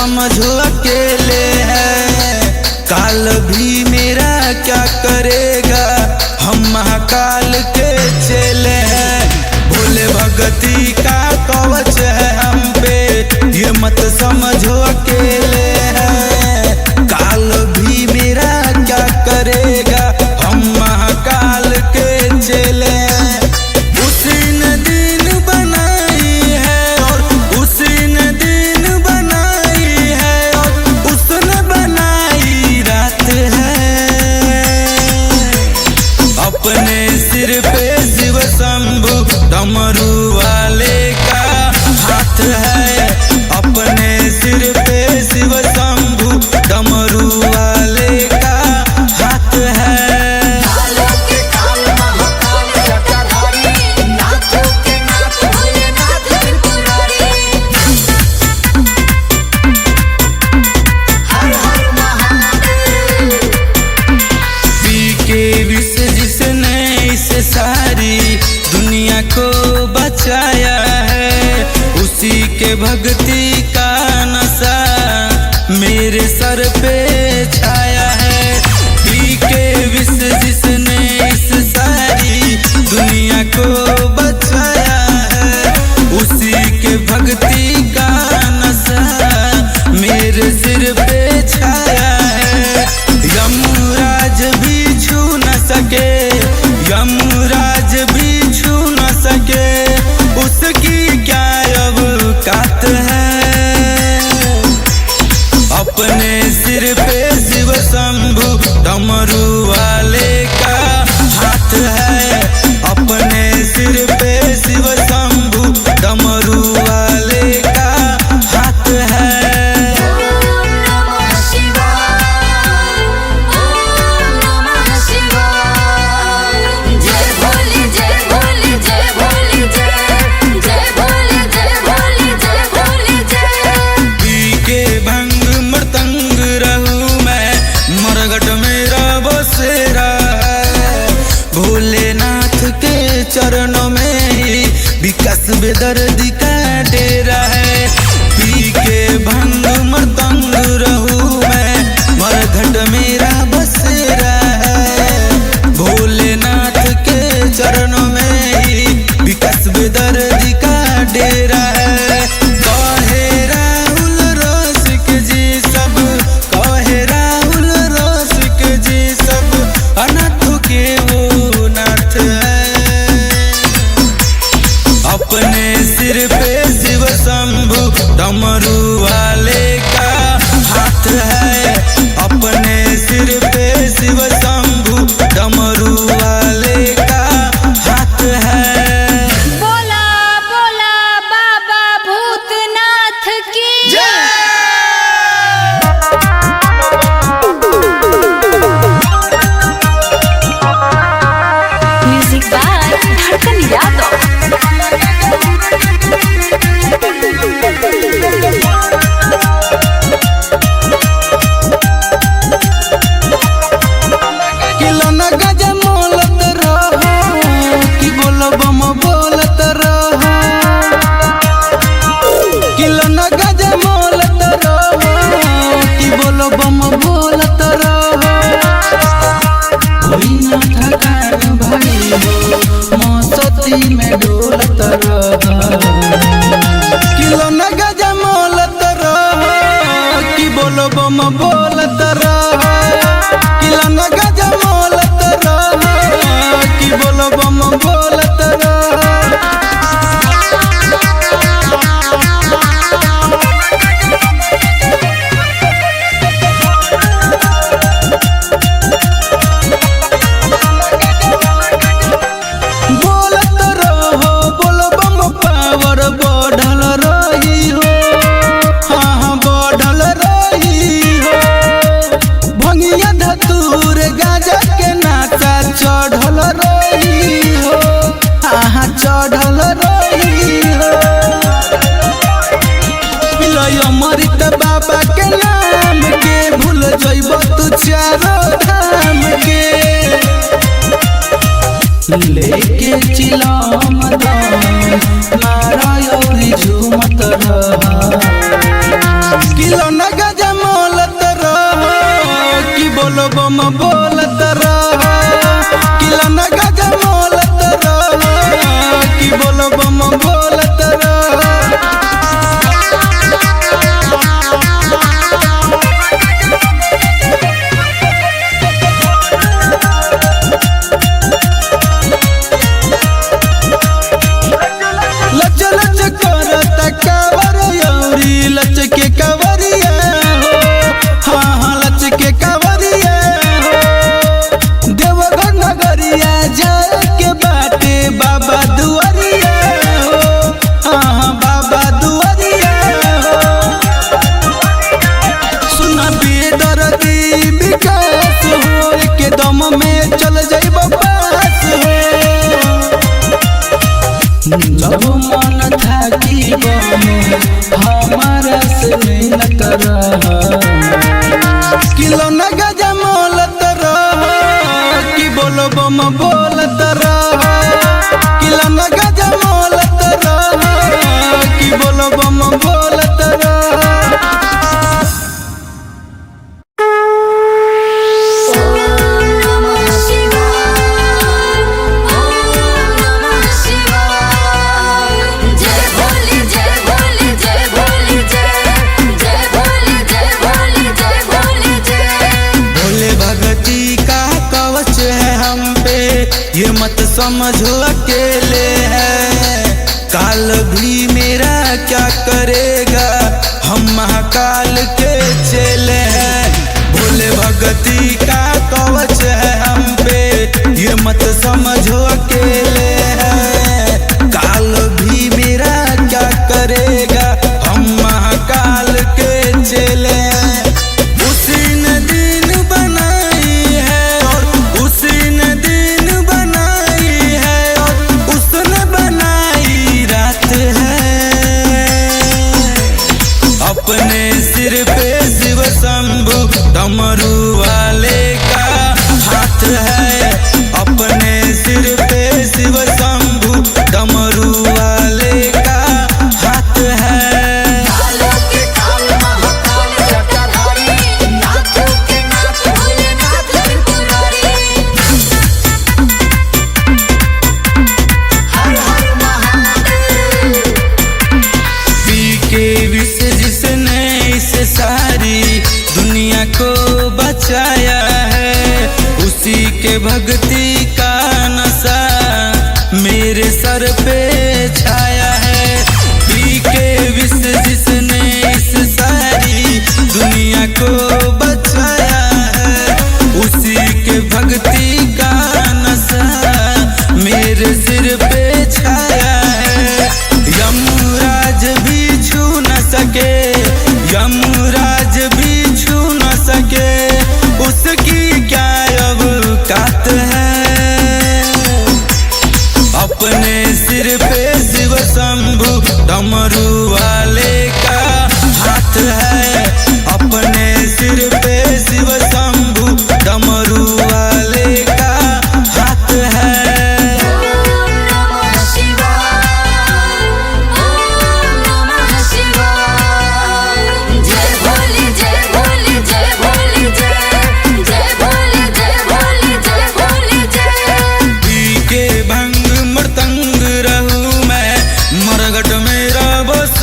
समझो अकेले है। काल भी मेरा क्या करेगा, हम महाकाल के चेले हैं। भोले भगती का कवच है हम पे, ये मत समझो अकेले है। काल भी मेरा क्या करेगा, हम महाकाल के चेले हैं। उसी ने दिन बनाई है और उसी ने दिन बनाई है और उसने बनाई रात है। अपने सिर पे शिव शंभु डमरू वाले का हाथ है। अपने सिर पे शिव शंभु डमरू वाले का हाथ है। सारी दुनिया को बचाया है, उसी के भक्ति का नशा मेरे सर पे छाया है। पी के विष जिसने इस सारी दुनिया को बचाया है, उसी के भक्ति का नशा मेरे सिर पे छाया है। यमराज भी छू न सके, यमराज भी छू न सके, उसकी क्या औकात है। अपने सिर पे शिव शंभु डमरू वाले का हाथ है। अपने सिर पे शिव शंभु डमरू वाले का हाथ है। भोलेनाथ के चरणों में ही विकास बेदर्दी का डेरा है। पी के भंग मृतंग रहूं मैं, मरघट मेरा बसेरा है। भोलेनाथ के चरणों में ही विकास बेदर्दी का डेरा है। कहे राहुल रसिक जी सब, कहे राहुल रसिक जी सब, अनाथ के वो नाथ है। अपने सिर पे शिव शंभु डमरू वाले का हाथ है। अपने सिर पे शिव शंभु डमरू वाले का हाथ है। बोला बोला बाबा भूतनाथ की जय। म्यूजिक बाय धड़कन यादव। में डोलत किलो न गज मोलत कि बोलो बम बोलत किलो न गज मोलत कि बोलो बम बोलत चढ़ल रही हो। अमृत बाबा के नाम के भूल जइब तू चारों धाम के। लेके चिलम मारा झूमत रहा किलो बम बोलत रह, किला न गजा मोलत रह, कि बोल बम बोलत रह। लच लच करत कावर यौरी लच के कावरिया हो, हाँ हाँ लच के कावरिया हो। देवघर नगरिया जाए के बाटे बाबा दुआरिया हो, हाँ हाँ बाबा दुआरिया हो। सुना बेदर्दी विकास हो, के दम में चल जाइब पास हो। जब मन थाकी हमारा से मिलत रह, किलो न गजा मोलत रह, कि बोलो बम बोलत रह, किलो न गजा मोलत रह, कि बोलो बम बोलत रह। ये मत समझो अकेले हैं, काल भी मेरा क्या करेगा, हम महाकाल के चेले हैं। भोले भगती का कवच है हम पे, ये मत समझो अकेले हैं, काल भी मेरा क्या करेगा, हम महाकाल के चेले हैं। उसी ने दिन बनाई है और उसी ने दिन बनाई है और उसने बनाई रात है। अपने सिर पे शिव शंभु डमरू वाले का हाथ है, अपने सिर पे शिव शंभु डमरू वाले का हाथ है। सारी दुनिया को बचाया है, उसी के भक्ति का नशा मेरे सर पे छाया है। पी के विष जिसने इस सारी दुनिया को बचाया है, उसी के भक्ति का नशा मेरे सिर पे छाया है। यमराज भी छू न सके, यमराज भी छू न सके, उसकी क्या औकात है। अपने सिर पे शिव शंभु डमरू वाले का हाथ है, अपने सिर पे शिव शंभु डमरू वाले का हाथ है। मरघट मेरा बस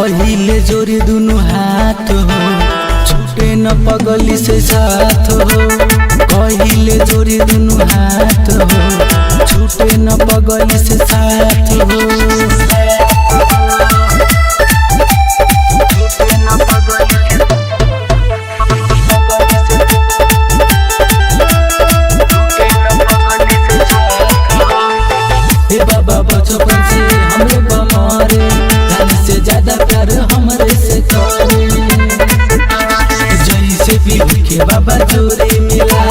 कहिले जोड़ी दुनु हाथ हो छूटे न पगली से साथ हो। कहिले जोड़ी दुनु हाथ हो छूटे न पगली से साथ हो। बाबा बचपन से हमरे बमारे जान से ज्यादा प्यार हमरे से करे। जैसे भी के बाबा जोड़ी मिला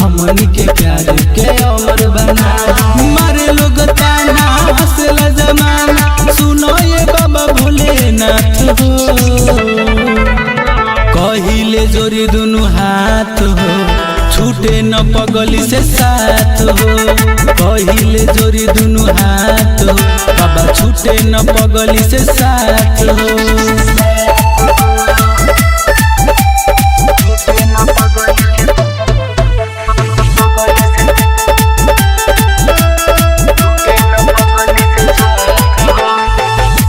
हमनी के प्यार के अमर बना। मारे लोग ताना हंसला जमाना सुनो ये बाबा भोलेनाथ हो। कहिले जोड़ी दुनु हाथ हो छूटे न पगली से साथ हो। कहिले जोड़ी दुनु हाथ हो बाबा छूटे न पगली से साथ हो।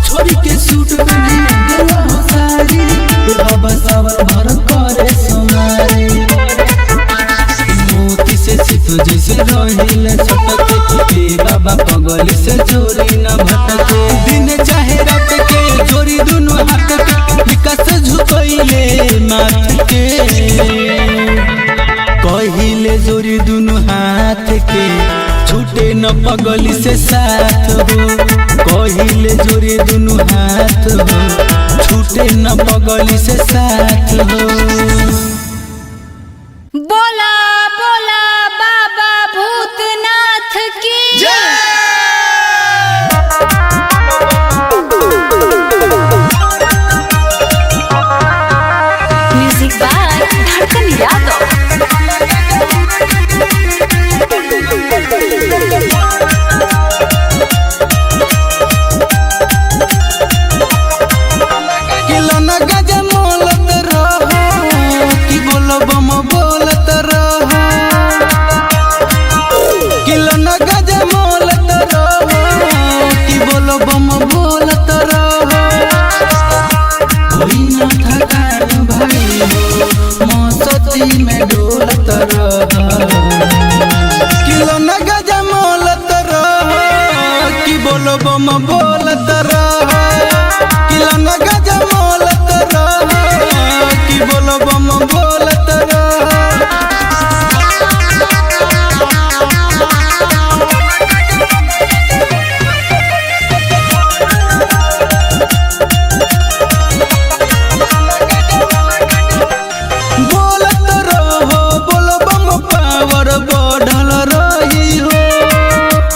छोरी के सूट पहने गेला हो सारी बाबा सावर भर करे सोनारी। मोती से सिप जैसे रहिले छटके बाबा पगली से जोड़ी न भटके। दिन चाहे रात के जोड़ी दुनु हाथ के विकास झुकैले माथ के। कहिले जोड़ी दुनु हाथ के छूटे न पगली से साथ हो। कहिले जोड़ी दुनु हाथ हो छूटे न पगली से साथ हो। बोला बोला बाबा भूतनाथ की म्यूजिक बाय धड़कन यादव। किलन गज मोलत रहो कि बोलो बम बोलत रहो। किलन गज मोलत रहो कि बोलो बम बोलत रहो। कोई न थकान भाई हो मस्ती में डोलत रहो। किलन गज मोलत रहो कि बोलो बम बोलत रहो। किलन गज मोलत रहो कि बोलो बम बोलत रहो। बोलत रहो बोलो बम पावर बढ़ल रही हो।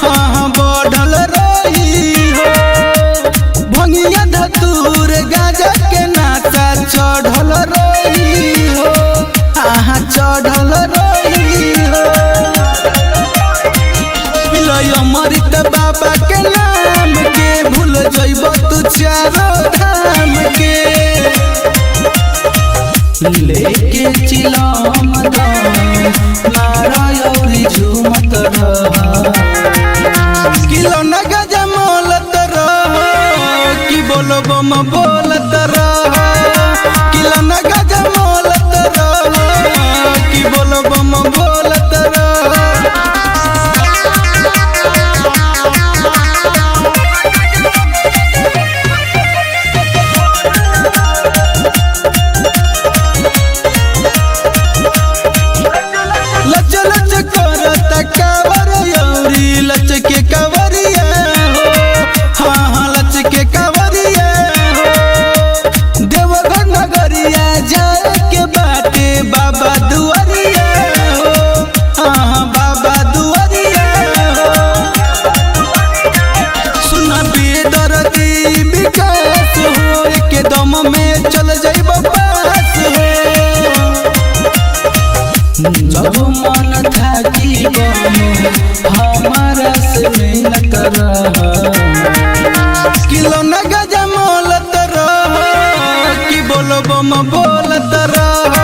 हाँ हाँ बढ़ल रही हो। भंगिया धतूर गाजा के नाचा चढ़ल रही हो। हाँ चढ़ल रही हो। मिलय अमृत बाबा के नाम के भूल जइब तू चारों धाम के। लेके चिलम मारा यौरी झूमत रह। किलन गज मोलत रहो कि बोलो बम बोलत रहो। किलन गज मोलत रहो कि बोलो बम बोलत रहो। लच लच करत कावर यौरी लच के कावरिया हो। हाँ हाँ लच के कावरिया हो। देवघर नगरिया जाए के बाटे बाबा दुआरिया हो। हाँ हाँ बाबा दुआरिया हो। सुना बेदर्दी विकास हो एक दम में चल जाइब पास हो। जब मन थाकी हमारा से मिलत रह। किलन गज मोलत रह कि बोलो बम बोलत रह।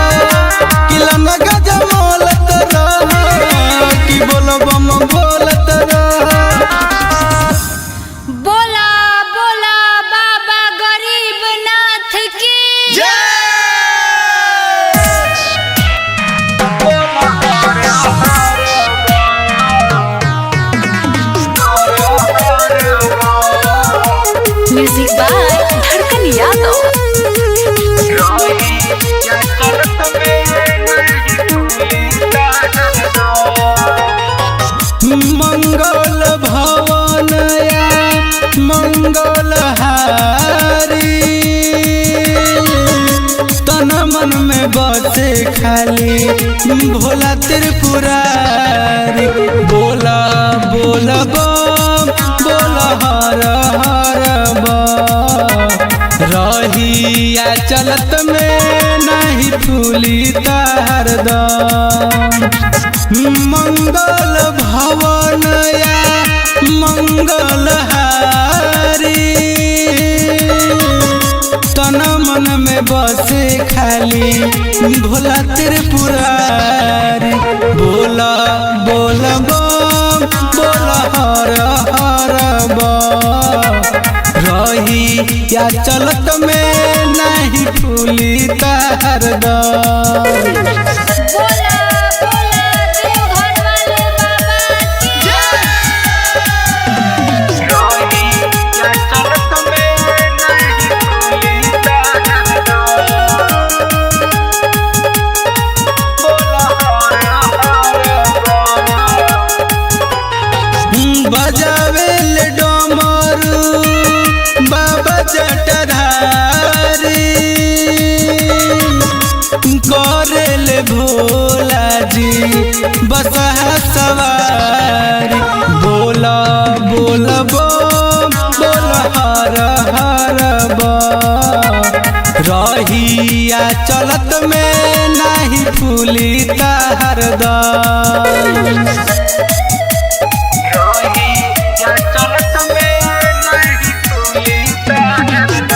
किलन गज मोलत रह कि बोलो बम बोलत रह। बोला बोला बाबा गरीब म्यूजिक बाय धड़कन यादव। मंगल भवन मंगल हारी तन मन में बसे खाली भोला त्रिपुरारी। बोला बोला बम बोला हर हर बम रहिया चलत में नहीं फूली तार दम। मंगल भवन मंगल हारी तन मन में बसे खाली भोला त्रिपुरारी। बोला बोला बम बोला हर हर बम रहिया चलत में नहीं फूली तार दम। बोला बोला देवघर वाले बाबा की बजावे ले डमरू बाबा जटाधारी करेले भोला जी बसहा सवारी। बोला बोला बम बोला हर हर बम रहिया चलत में नहीं फूली तार दम।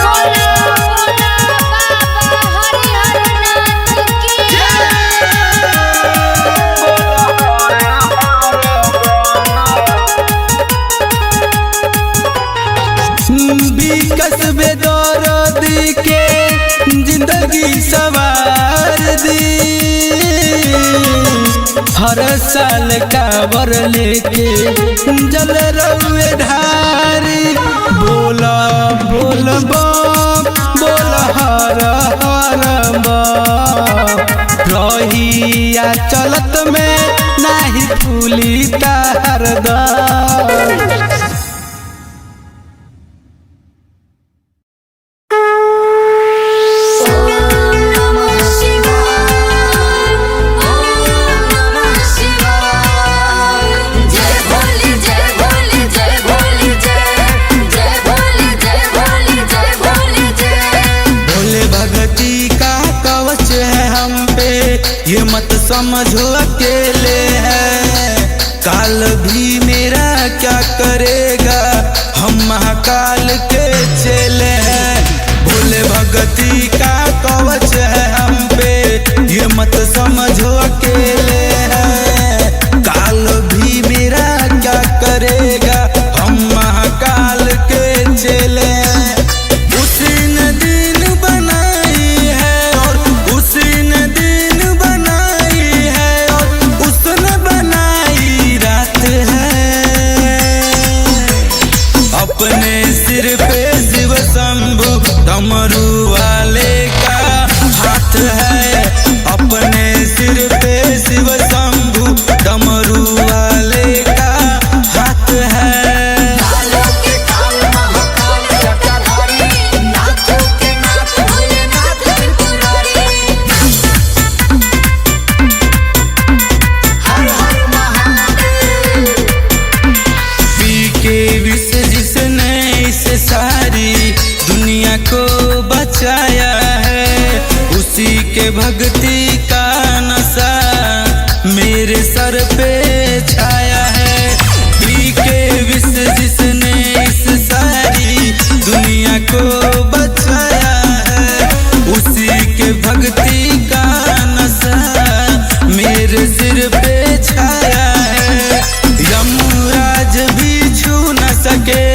बोला बोला बाबा हरिहरनाथ की विकस बेदर्दी के जिंदगी सवार दी हर साल काबर लेके जल रउए ढारी। बोला बोला बम बोला हर हर बम रहिया चलत में नहीं फूली तार दम। ये मत समझो अकेले हैं काल भी मेरा क्या करेगा हम महाकाल के चेले हैं। भोले भगती का कवच है हम पे ये मत समझो अकेले हैं काल भी मेरा क्या करेगा हम महाकाल के चेले हैं। उसी ने दिन बनाई है और उसी ने दिन बनाई है और उसने बनाई रात है। अपने सिर पे शिव शंभु डमरू वाले का हाथ है। अपने सिर पे शिव शंभु डमरू वाले का हाथ है। सारी दुनिया को बचाया है उसी के भक्ति का नशा मेरे सर पे छाया है। पी के विष जिसने इस सारी दुनिया को बचाया है उसी के भक्ति का नशा मेरे सिर पे छाया है। यमराज भी छू न सके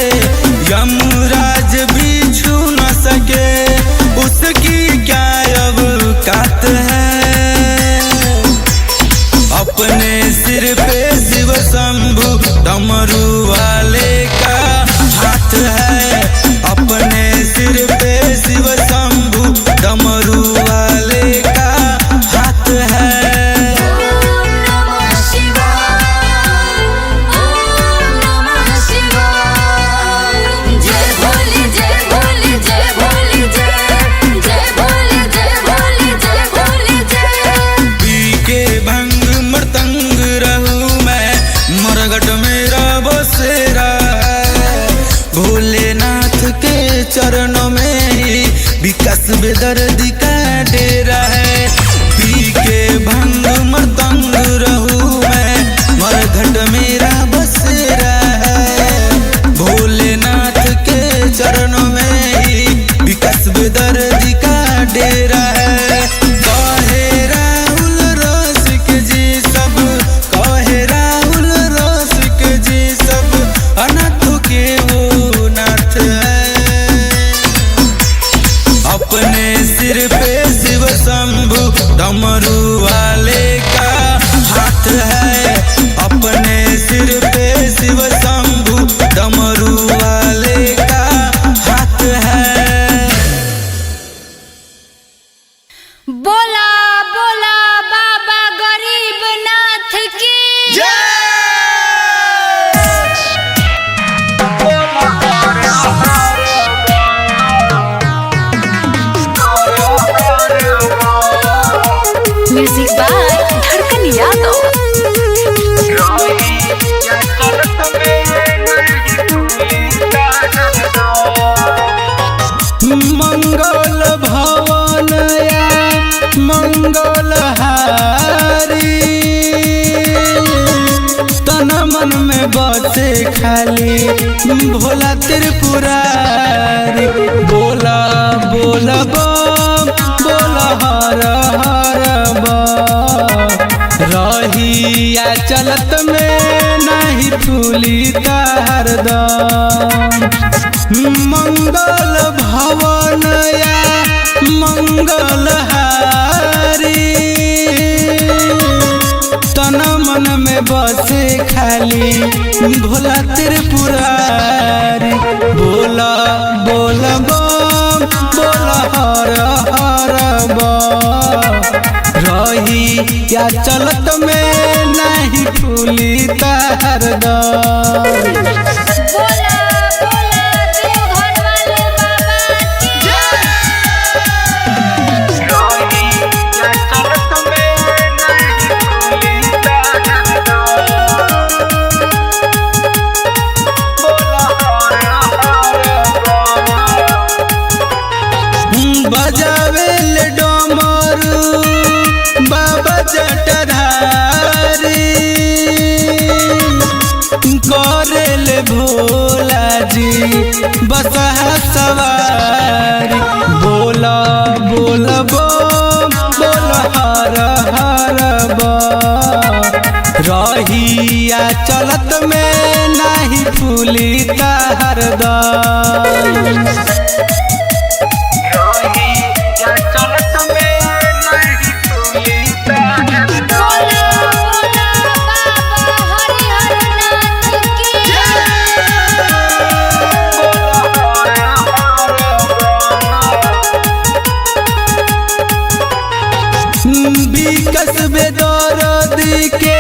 यमराज भी छू न सके उसकी क्या अब औकात है। अपने सिर पे शिव शंभु डमरू वाले का हाथ है। अपने विकास बेदर्दी का डेरा है। पी के भंग मर्दंग रहूं मैं, मरघट मेरा बसेरा है। भोलेनाथ के चरणों में ही विकास बेदर्दी का डेरा है। कहे राहुल रसिक जी सब, कहे राहुल रसिक जी सब, अनाथों के वो नाथ है। अपने सिर पे शिव शंभु डमरू वाले का हाथ है। अपने सिर पे शिव शंभु डमरू वाले का हाथ है। बोला बोला बाबा गरीब नाथ की जय। म्यूजिक बाय धड़कन यादव। मंगल भवन या मंगल हारी, तन मन में बसे खाली भोला त्रिपुरारी। बोला बोला बम, बोला हर हर बम। रहिया चलत में नहीं फूली हरदम। मंगल भवन या मंगल हारी, तन मन में बसे खाली भोला त्रिपुरारी। बोला बोला बम, बोला हर हर बम। रही या चलत में नहीं फूली हरदम। बोला बोला देवघर वाले बाबा की बजावे ले डमरू बाबा जटाधारी। करे ले भोला जी बसहा सवारी। बोला बोला बम, बोला हर हर बम। रहिया चलत में नहीं फूली हरदम। बोला बोला बाबा हरिहर नाथ की विकास बेदर्दी के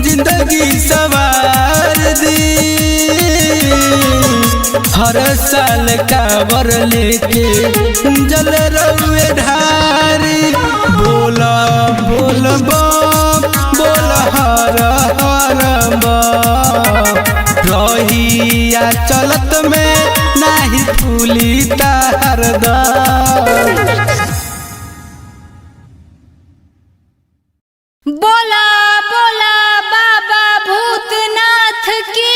जिंदगी सवार दी। हर साल कांवर लेके जल रउए ढारी। बोला बोल बम, बोला हर हर बम। रहिया चलत में नहीं फूली हरदम। बोला बोला बाबा भूतनाथ की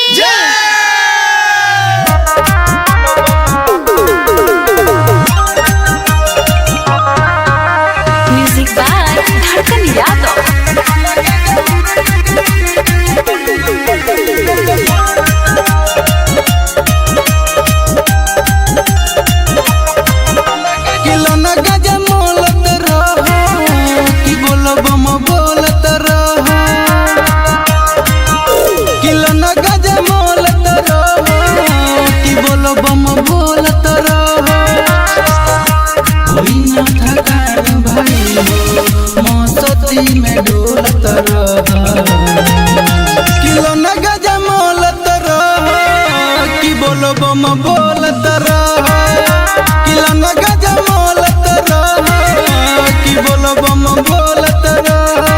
म्यूजिक बाय धड़कन यादव। किलो न गज मोलत रहो, कि बोलो बम बोलत रहो। किलो न गज मोलत रहो, कि बोलो बम बोलत रहो। कोई न थकान भाई मौसती में डोलत रहो। किलो न गज मोलत रहो, कि बोलो बम बोलत रहो। किलो न गज मोलत रहो, कि बोलो बम बोलत रहो।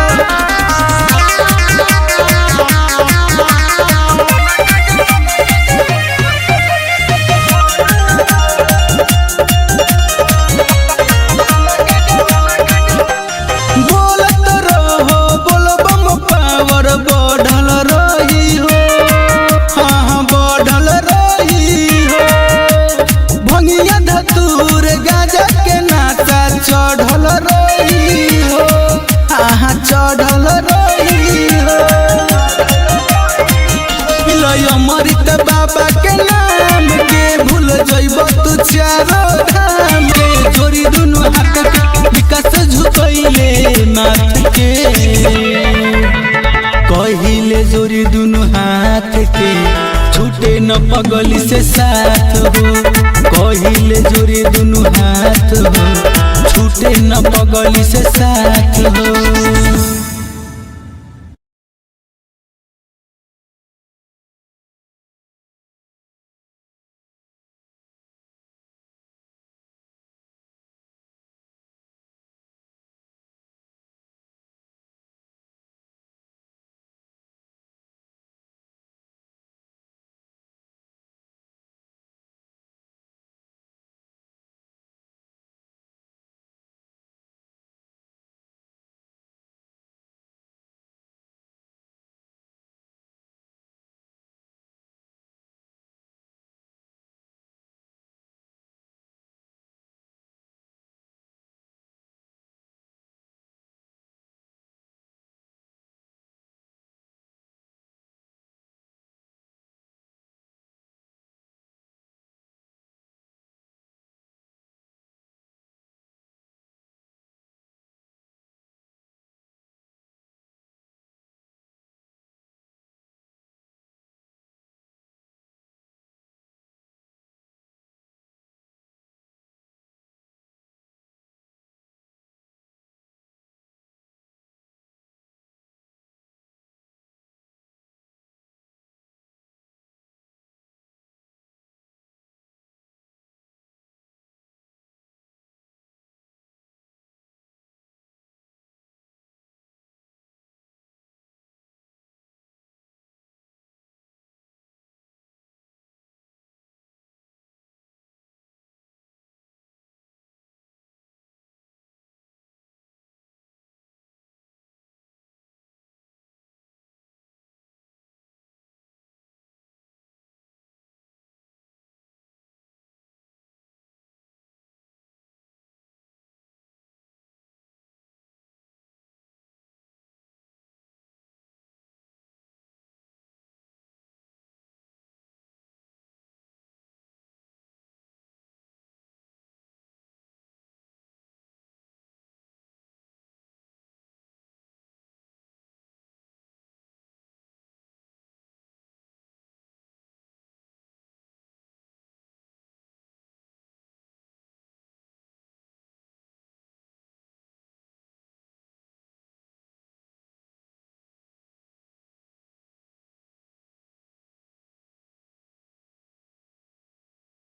चारों धाम के जोड़ी दुनु हाथ के विकास झुकैले माथ के कहिले जोड़ी दुनु हाथ के छूटे न पगली से साथ हो कहिले जोड़ी दुनु हाथ हो छूटे न पगली से साथ हो।